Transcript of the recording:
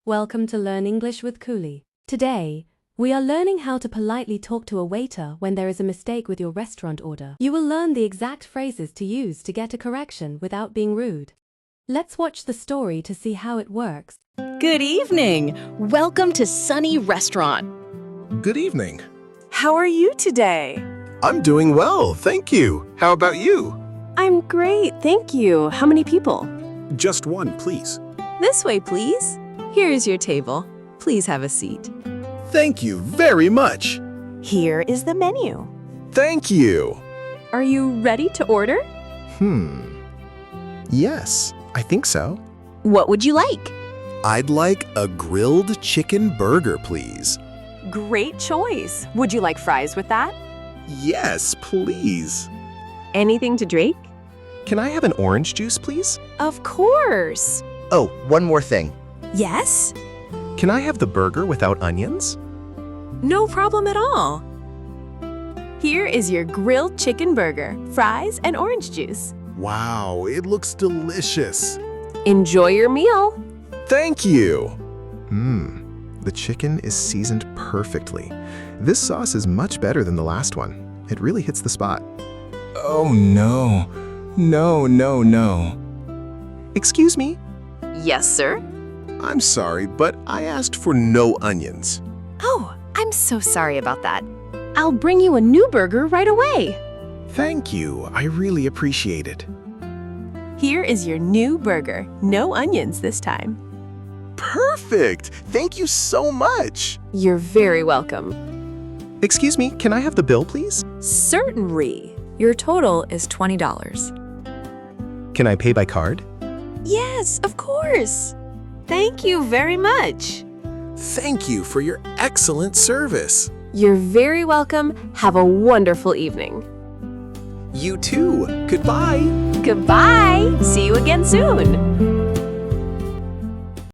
Welcome to Learn English with Kuli. Today, we are learning how to politely talk to a waiter when there is a mistake with your restaurant order. You will learn the exact phrases to use to get a correction without being rude. Let's watch the story to see how it works. Good evening. Welcome to Sunny Restaurant. Good evening. How are you today? I'm doing well, thank you. How about you? I'm great, thank you. How many people? Just one, please. This way, please. Here is your table. Please have a seat. Thank you very much. Here is the menu. Thank you. Are you ready to order? Yes, I think so. What would you like? I'd like a grilled chicken burger, please. Great choice. Would you like fries with that? Yes, please. Anything to drink? Can I have an orange juice, please? Of course. Oh, one more thing. Yes? Can I have the burger without onions? No problem at all. Here is your grilled chicken burger, fries, and orange juice. Wow, it looks delicious. Enjoy your meal. Thank you. The chicken is seasoned perfectly. This sauce is much better than the last one. It really hits the spot. Oh no. No. Excuse me? Yes, sir. I'm sorry, but I asked for no onions. Oh, I'm so sorry about that. I'll bring you a new burger right away. Thank you. I really appreciate it. Here is your new burger. No onions this time. Perfect. Thank you so much. You're very welcome. Excuse me, can I have the bill, please? Certainly. Your total is $20. Can I pay by card? Yes, of course. Thank you very much. Thank you for your excellent service. You're very welcome. Have a wonderful evening. You too. Goodbye. Goodbye. See you again soon.